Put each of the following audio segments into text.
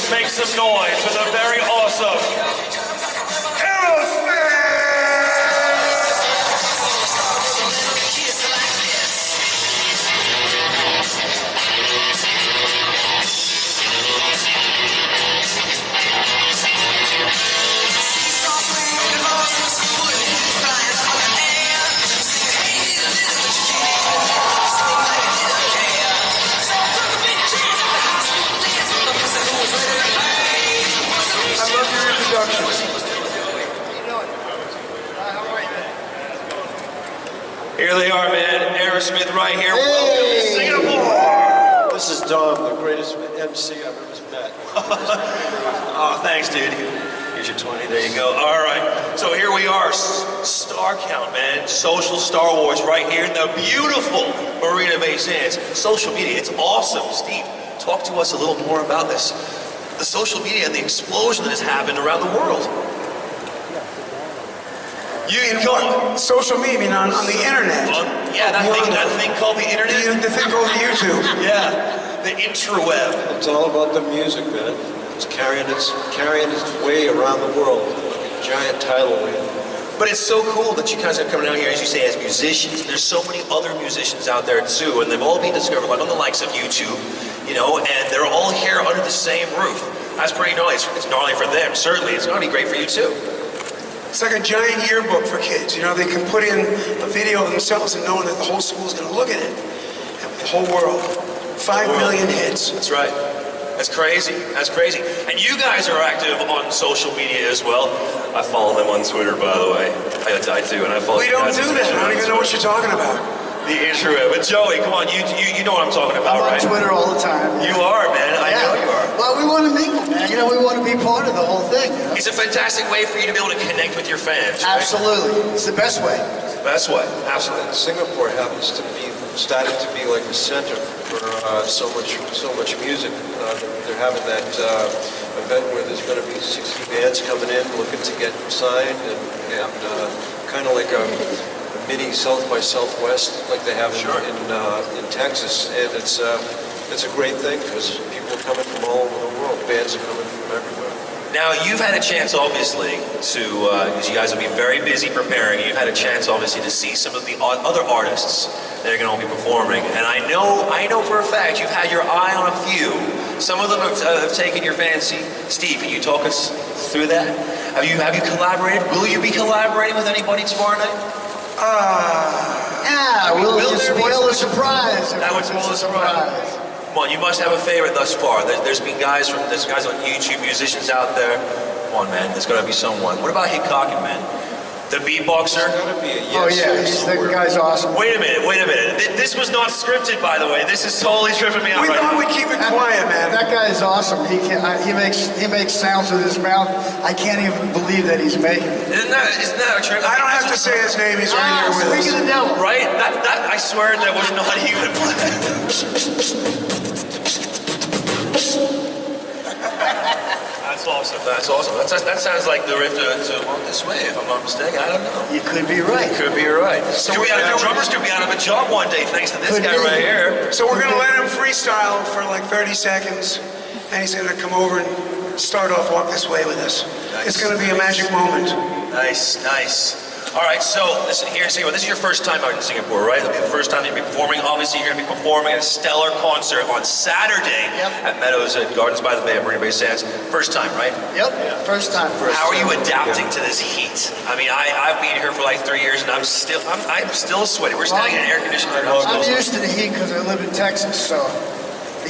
Please make some noise for the very awesome Aerosmith! Here they are, man. Aerosmith right here. Hey. Welcome to Singapore. This is Dom, the greatest MC I've ever met. Oh, thanks, dude. Here's your 20. There you go. All right. So here we are. Star count, man. Social Star Wars right here in the beautiful Marina Bay Sands. Social media. It's awesome. Steve, talk to us a little more about this. The social media and the explosion that has happened around the world. Social media, I mean on the internet. Yeah, that thing called the internet. The thing called YouTube. Yeah, the interweb. It's all about the music, man. It's carrying its way around the world like a giant tidal wave. But it's so cool that you guys are coming out here, as you say, as musicians. There's so many other musicians out there too, and they've all been discovered like on the likes of YouTube, you know, and they're all here under the same roof. That's pretty gnarly. It's gnarly for them, certainly. It's gonna be great for you too. It's like a giant yearbook for kids. You know, they can put in a video of themselves and knowing that the whole school's going to look at it. The whole world. 5 million hits. That's right. That's crazy. That's crazy. And you guys are active on social media as well. I follow them on Twitter, by the way. I do, and I follow. We don't do that. I don't even know what you're talking about. The interweb. But Joey, come on, you know what I'm talking about, right? I'm on Twitter all the time. You are, man. I know you are. Well, we want to mingle, man. You know, we want to be part of the whole thing. You know? It's a fantastic way for you to be able to connect with your fans. Right? Absolutely. It's the best way. It's the best way. Absolutely. Singapore happens to be started to be like a center for so much music. They're having that event where there's going to be 60 bands coming in looking to get signed, and kind of like a mini South by Southwest like they have in Texas, and it's a great thing because people are coming from all over the world. Bands are coming from everywhere. Now, you've had a chance, obviously, to, because you guys will be very busy preparing, you've had a chance, obviously, to see some of the other artists that are going to be performing. And I know for a fact you've had your eye on a few. Some of them have taken your fancy. Steve, can you talk us through that? Have you collaborated? Will you be collaborating with anybody tomorrow night? Yeah, we'll just spoil the surprise. That would spoil the surprise. Come on, you must have a favorite thus far. There's guys on YouTube, musicians out there. Come on, man, there's got to be someone. What about Hikakin, man? The beatboxer? There's got to be a yes. Oh yeah, that guy's awesome. Wait a minute. This was not scripted, by the way. This is totally tripping me out We right thought now. we'd keep it quiet, man. That guy is awesome. He makes sounds with his mouth. I can't even believe that he's making it. Isn't that a trip? I don't have to say his name. He's right here with us. Speaking of the devil. Right? That I swear that was not even. That's awesome. That's awesome. That sounds like the riff to Walk This Way, if I'm not mistaken. I don't know. You could be right. Could be right. So the drummers could be out of a job one day thanks to this guy right here. So we're going to let him freestyle for like 30 seconds, and he's going to come over and start off Walk This Way with us. Nice. It's going to be a magic moment. Nice, nice. All right, so listen here, Singapore. This is your first time out in Singapore, right? It'll be the first time you'll be performing. Obviously, you're going to be performing at a stellar concert on Saturday at Meadows at Gardens by the Bay at Marina Bay Sands. First time, right? Yep. First time. How are you adapting to this heat? I mean, I've been here for like 3 years, and I'm still sweaty. We're standing in an air conditioner. I'm used to the heat because I live in Texas, so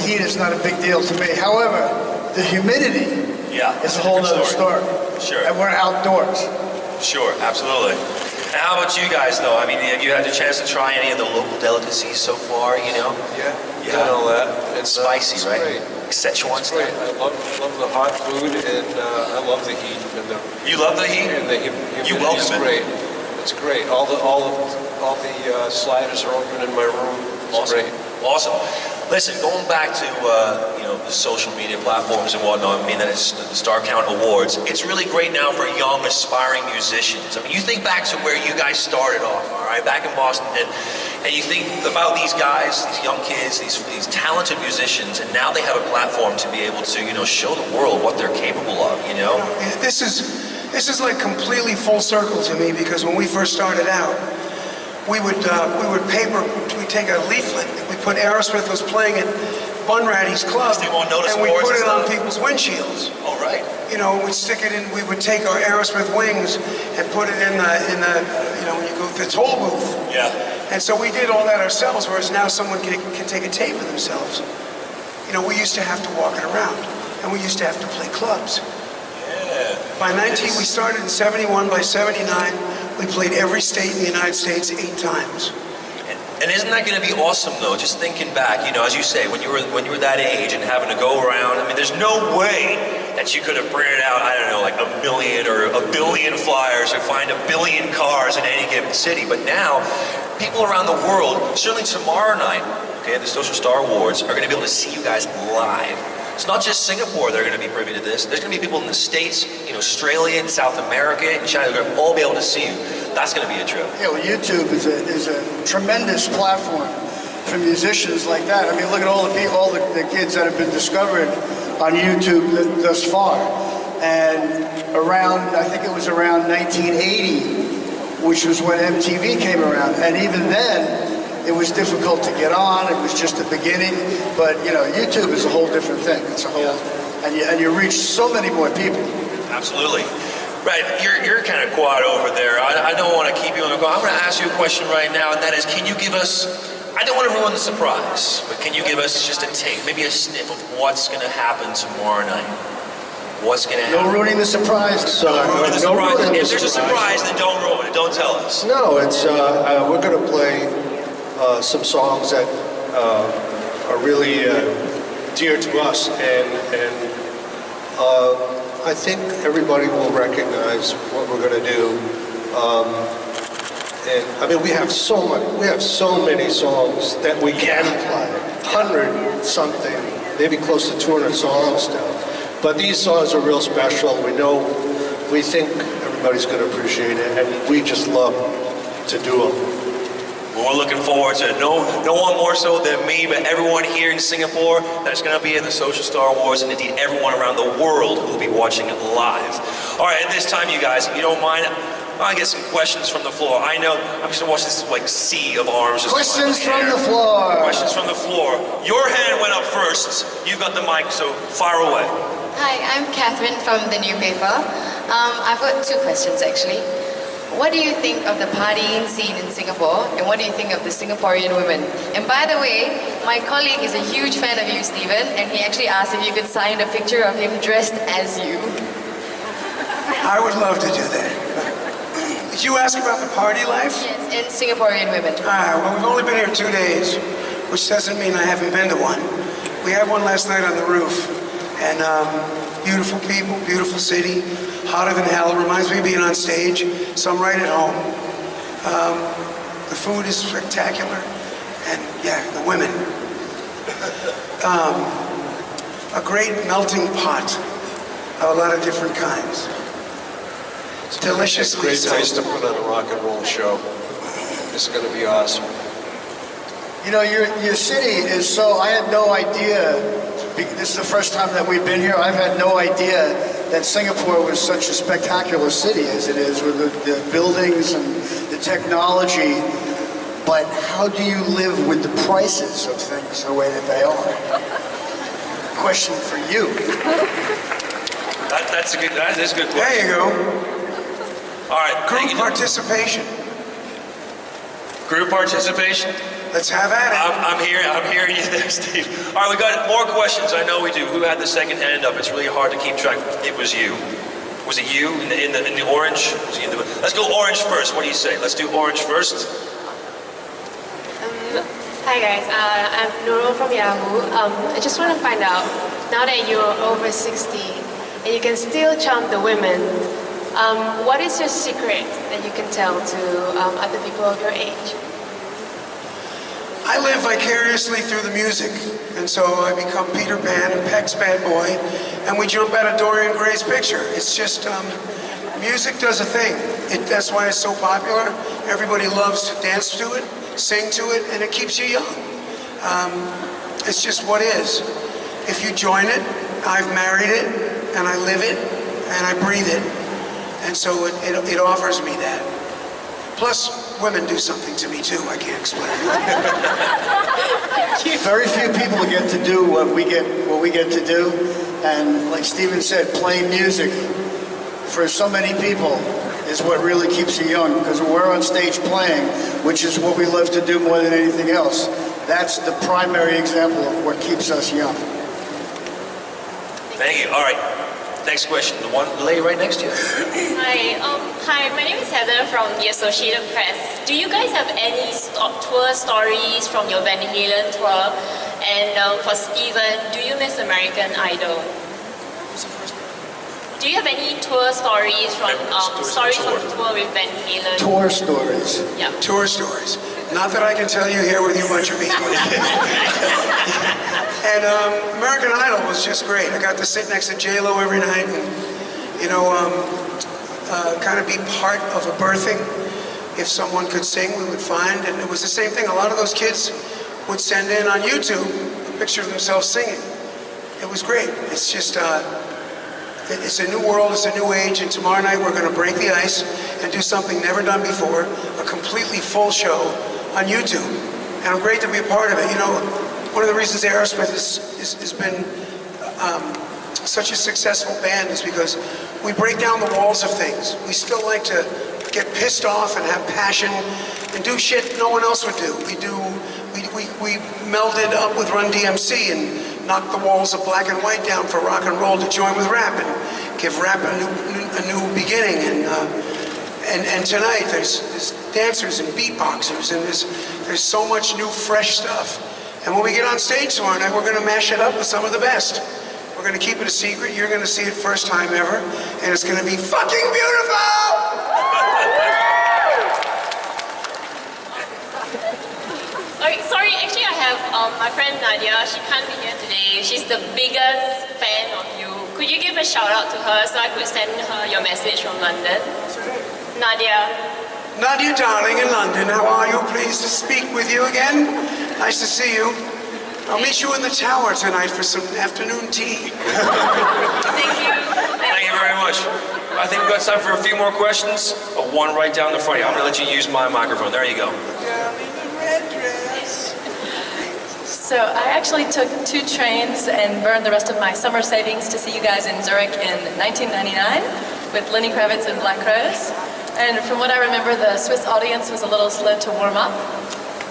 the heat is not a big deal to me. However, the humidity is a whole other story. Sure. And we're outdoors. Sure, absolutely. And how about you guys, though? I mean, have you had a chance to try any of the local delicacies so far, you know? Yeah, and all that. It's spicy, right? Great. Szechuan It's great. I love the hot food, and I love the heat. You love the heat? And the humidity You welcome is it. great. It's great. All the sliders are open in my room. It's Awesome. great. Awesome. Listen, going back to the social media platforms and whatnot, I mean that it's the Star Count Awards. It's really great now for young, aspiring musicians. I mean, you think back to where you guys started off, all right, back in Boston, and And you think about these guys, these young kids, these talented musicians, and now they have a platform to be able to, you know, show the world what they're capable of, you know? This is like completely full circle to me, because when we first started out, we'd take a leaflet, we put Aerosmith was playing at Bunratty's club, they won't notice and we put it on stuff. people's windshields. Oh, right. You know, we'd stick it in, we would take our Aerosmith wings and put it in the you know, when you go to the toll booth. Yeah. And so we did all that ourselves, whereas now someone can take a tape of themselves. You know, we used to have to walk it around, and we used to have to play clubs. Yeah. We started in 71, by 79, we played every state in the United States 8 times. And isn't that going to be awesome, though? Just thinking back, you know, as you say, when you were that age and having to go around. I mean, there's no way that you could have printed out, I don't know, like 1 million or 1 billion flyers or find 1 billion cars in any given city. But now, people around the world, certainly tomorrow night, okay, the Social Star Awards, are going to be able to see you guys live. It's not just Singapore that are going to be privy to this. There's going to be people in the States, in Australia, in South America, in China. They're going to all be able to see you. That's going to be a trip. Yeah, well, YouTube is a tremendous platform for musicians like that. I mean, look at all the kids that have been discovered on YouTube thus far. And I think it was around 1980, which was when MTV came around. And even then, it was difficult to get on. It was just the beginning. But, you know, YouTube is a whole different thing. It's a whole, and you reach so many more people. Absolutely. Right, you're kind of quiet over there. I don't want to keep you on the go. I'm going to ask you a question right now, and that is, can you give us, I don't want to ruin the surprise, but can you give us just a taste, maybe a sniff of what's going to happen tomorrow night? What's going to happen? No ruining the surprise. Don't ruin the surprise. If there's a surprise, then don't ruin it. Don't tell us. No, it's we're going to play some songs that are really dear to us, and I think everybody will recognize what we're going to do. And I mean, we have so many songs that we can play. 100 something, maybe close to 200 songs now. But these songs are real special. We think everybody's going to appreciate it, and we just love to do them. Well, we're looking forward to it. No one more so than me, but everyone here in Singapore that's going to be in the Social Star Awards, and indeed everyone around the world who will be watching it live. All right, at this time, you guys, if you don't mind, I get some questions from the floor. I know, I'm just going to watch this like sea of arms. Questions from the floor. Questions from the floor. Your hand went up first. You got the mic, so fire away. Hi, I'm Catherine from the newspaper. I've got 2 questions actually. What do you think of the partying scene in Singapore, and what do you think of the Singaporean women? And by the way, my colleague is a huge fan of you, Stephen, and he actually asked if you could sign a picture of him dressed as you. I would love to do that. Did you ask about the party life? Yes, and Singaporean women. Well, we've only been here 2 days, which doesn't mean I haven't been to one. We had one last night on the roof, and beautiful people, beautiful city, hotter than hell. It reminds me of being on stage, so I'm right at home. The food is spectacular, and yeah, the women. A great melting pot of a lot of different kinds. It's deliciously It's a great place to put on a rock and roll show. It's going to be awesome. You know, your city is so, I had no idea. This is the first time that we've been here. I've had no idea that Singapore was such a spectacular city as it is, with the buildings and the technology. But how do you live with the prices of things the way that they are? Question for you. That is a good question. There you go. All right, Group participation. Group participation? Let's have at it. I'm hearing you there, Steve. All right, we got more questions. I know we do. Who had the second hand up? It's really hard to keep track. It was you. Was it you in the orange? Was he in the, let's go orange first. What do you say? Let's do orange first. Hi guys, I'm Nurul from Yahoo. I just want to find out, now that you're over 60 and you can still charm the women, what is your secret that you can tell to other people of your age? I live vicariously through the music, and so I become Peter Pan and Peck's bad boy, and we jump out of Dorian Gray's picture. It's just, music does a thing. That's why it's so popular. Everybody loves to dance to it. sing to it, and it keeps you young. It's just what is. If you join it, I've married it, and I live it, and I breathe it, and so it offers me that. Plus, women do something to me too, I can't explain. Very few people get to do what we get to do, and like Steven said, playing music for so many people is what really keeps you young, because when we're on stage playing, which is what we love to do more than anything else, that's the primary example of what keeps us young. Thank you. All right. Next question. The one lady right next to you. Hi, my name is Heather from the Associated Press. Do you guys have any tour stories from your Van Halen tour? And for Steven, do you miss American Idol? Do you have any tour stories from the tour with Van Halen? Tour stories. Yeah. Tour stories. Not that I can tell you here with you bunch of people. And American Idol was just great. I got to sit next to J-Lo every night and, you know, kind of be part of a birthing. If someone could sing, we would find. And it was the same thing. A lot of those kids would send in on YouTube a picture of themselves singing. It was great. It's just, it's a new world, it's a new age, and tomorrow night we're going to break the ice and do something never done before, a completely full show on YouTube. And I'm great to be a part of it. You know, one of the reasons Aerosmith has been such a successful band is because we break down the walls of things. We still like to get pissed off and have passion and do shit no one else would do. We melded up with Run DMC and knocked the walls of black and white down for rock and roll to join with rap and give rap a new beginning. And tonight there's dancers and beatboxers and there's so much new fresh stuff. And when we get on stage tomorrow night, we're going to mash it up with some of the best. We're going to keep it a secret. You're going to see it first time ever, and it's going to be fucking beautiful! Sorry, actually I have my friend Nadia. She can't be here today. She's the biggest fan of you. Could you give a shout out to her so I could send her your message from London? Nadia. Nadia, darling, in London, how are you? Pleased to speak with you again. Nice to see you. I'll meet you in the tower tonight for some afternoon tea. Thank you. Thank you very much. I think we've got time for a few more questions. One right down the front here. I'm going to let you use my microphone. There you go. Girl in the red dress. So I actually took 2 trains and burned the rest of my summer savings to see you guys in Zurich in 1999 with Lenny Kravitz and Black Crowes. And from what I remember, the Swiss audience was a little slow to warm up.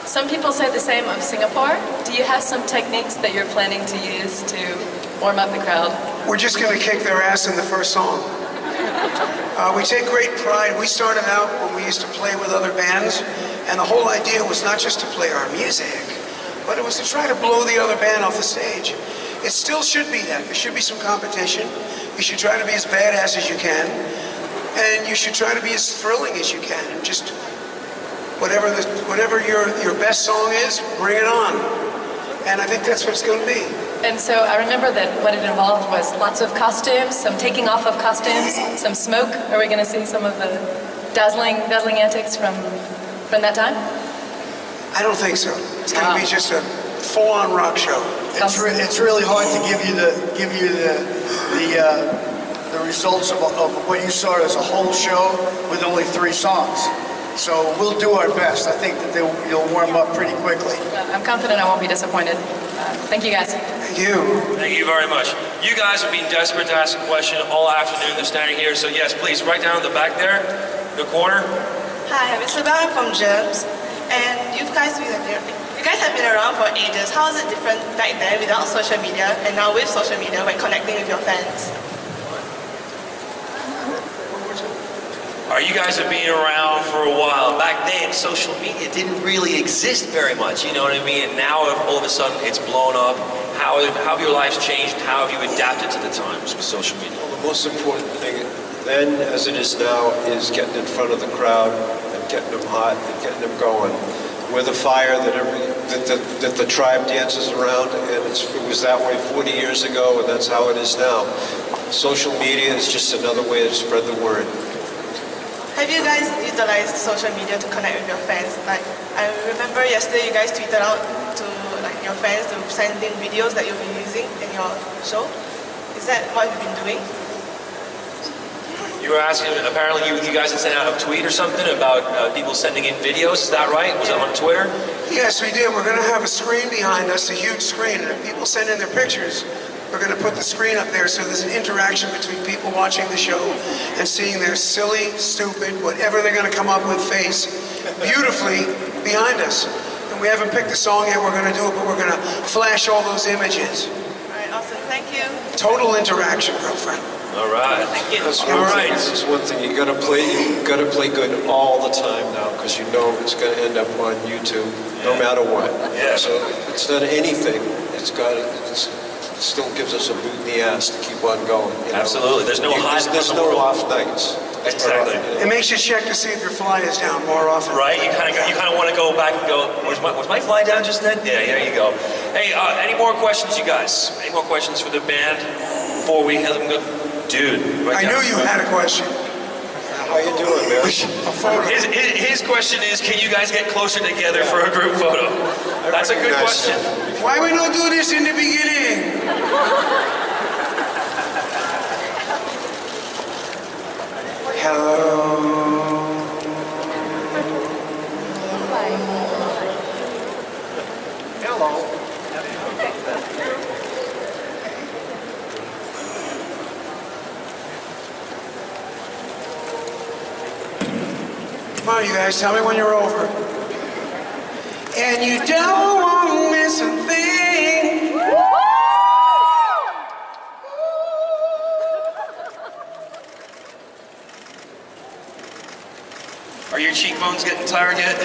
Some people say the same of Singapore. Do you have some techniques that you're planning to use to warm up the crowd? We're just going to kick their ass in the first song. We take great pride. We started out when we used to play with other bands, and the whole idea was not just to play our music, but it was to try to blow the other band off the stage. It still should be that. There should be some competition. You should try to be as badass as you can, and you should try to be as thrilling as you can. Just whatever your best song is, bring it on. And I think that's what it's going to be. And so I remember that what it involved was lots of costumes, some taking off of costumes, some smoke. Are we going to see some of the dazzling antics from that time? I don't think so. It's going to be just a full-on rock show. It's really hard to give you the results of what you saw as a whole show with only 3 songs. So we'll do our best. I think that you'll warm up pretty quickly. I'm confident I won't be disappointed. Thank you guys. Thank you. Thank you very much. You guys have been desperate to ask a question all afternoon. They're standing here. So yes, please, right down in the back there, the corner. Hi, I'm Isabel. I'm from Germs. And you guys have been around for ages. How is it different back then without social media and now with social media when connecting with your fans? You guys have been around for a while. Back then, social media didn't really exist very much, you know what I mean? And now, all of a sudden, it's blown up. How have your lives changed? How have you adapted to the times with social media? Well, the most important thing then, as it is now, is getting in front of the crowd and getting them hot and getting them going. We're the fire that the tribe dances around, and it was that way 40 years ago, and that's how it is now. Social media is just another way to spread the word. have you guys utilized social media to connect with your fans? Like, I remember yesterday you guys tweeted out to like your fans to send in videos that you'll be using in your show. Is that what you've been doing? You were asking, apparently you guys had sent out a tweet or something about people sending in videos, is that right? Was it on Twitter? Yes, we did. We're going to have a screen behind us, a huge screen, and if people send in their pictures, we're going to put the screen up there so there's an interaction between people watching the show and seeing their silly, stupid, whatever they're going to come up with face beautifully behind us. And we haven't picked a song yet, we're going to do it, but we're going to flash all those images. All right, awesome. Thank you. Total interaction, girlfriend. All right. Thank you. That's one thing. You gotta play good all the time now, because you know it's gonna end up on YouTube, no matter what. Yeah. So if it's done anything, it still gives us a boot in the ass to keep on going. You know? Absolutely. There's no high. There's no off nights. Exactly. It makes you check to see if your fly is down more often. Right? You kind of want to go back and go, was my fly down just then? Yeah, there you go. Hey, any more questions, you guys? Any more questions for the band before we have them go? Dude. I knew you had a question. How you doing, man? His question is, can you guys get closer together for a group photo? That's a good question. Why we don't do this in the beginning? Hello. Hello. Come on, you guys, tell me when you're over. And you don't want to miss a thing. Are your cheekbones getting tired yet?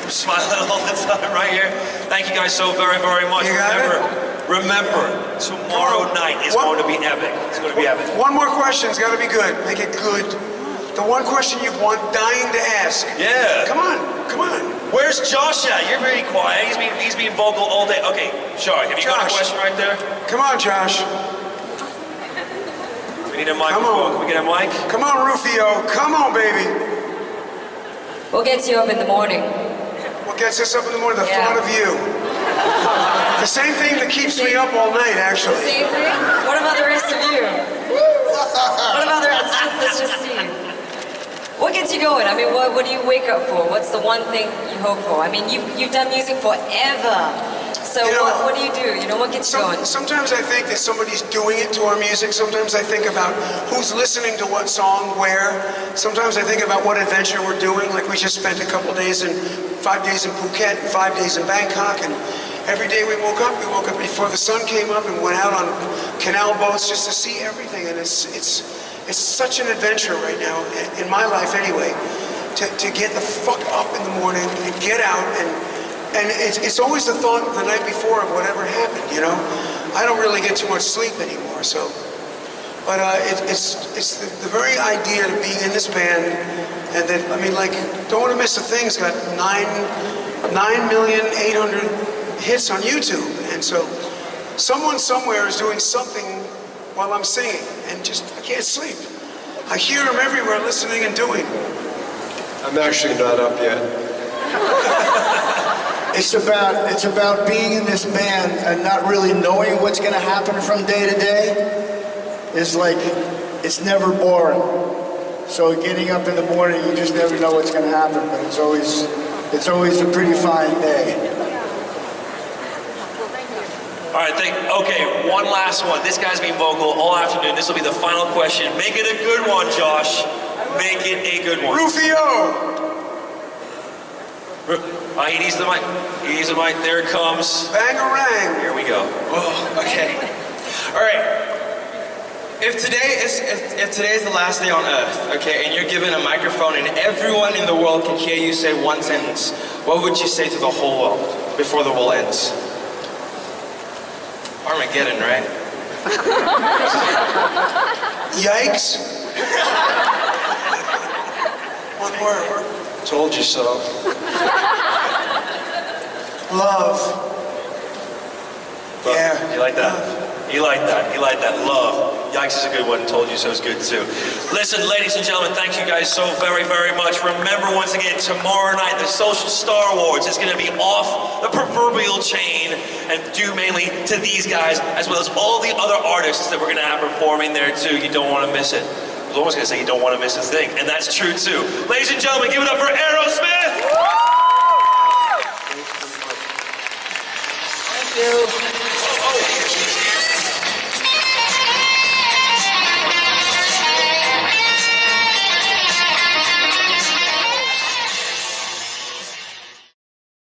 I'm smiling all the time right here. Thank you guys so very, very much. You got Remember, tomorrow night is going to be epic. It's going to be epic. One more question, it's got to be good. Make it good. The one question you've been dying to ask. Yeah. Come on, come on. Where's Josh at? You're very quiet. He's being vocal all day. Okay, Josh, have you got a question right there? Come on, Josh. We need a microphone. Can we get a mic? Come on, Rufio. Come on, baby. What gets you up in the morning? What gets us up in the morning? The thought of you. The same thing that keeps me up all night, actually. Same thing? What about the rest of you? What about the rest of us? Let's just see. What gets you going? I mean, what do you wake up for? What's the one thing you hope for? I mean, you've done music forever. So what do you do? You know, what gets you going? Sometimes I think that somebody's doing it to our music. Sometimes I think about who's listening to what song, where. Sometimes I think about what adventure we're doing. Like we just spent a couple days 5 days in Phuket and 5 days in Bangkok. And every day we woke up before the sun came up and went out on canal boats just to see everything. And it's such an adventure right now, in my life anyway, to get the fuck up in the morning and get out and it's always the thought of the night before of whatever happened, you know? I don't really get too much sleep anymore, so. But it's the very idea of being in this band and that, I mean, like, Don't Want to Miss a Thing's got 9,800,000 hits on YouTube. And so someone somewhere is doing something while I'm singing, and I can't sleep. I hear them everywhere listening and doing. I'm actually not up yet. It's about being in this band and not really knowing what's going to happen from day to day. It's like, it's never boring. So getting up in the morning, you just never know what's going to happen, but it's always a pretty fine day. All right, okay, one last one. This guy's been vocal all afternoon. This will be the final question. Make it a good one, Josh. Make it a good one. Rufio! He needs the mic. He needs the mic. There it comes. Bangarang. Here we go. Oh, okay. All right. If today is the last day on Earth, okay, and you're given a microphone and everyone in the world can hear you say one sentence, what would you say to the whole world before the world ends? Armageddon, right? Yikes. One word. Told you so. Love. Yeah. You like that? He liked that. He liked that. Love. Yikes is a good one. Told you so is good too. Listen, ladies and gentlemen, thank you guys so very, very much. Remember, once again, tomorrow night, the Social Star Awards is going to be off the proverbial chain and due mainly to these guys, as well as all the other artists that we're going to have performing there too. You don't want to miss it. I was almost going to say you don't want to miss a thing, and that's true too. Ladies and gentlemen, give it up for Aerosmith! Thank you.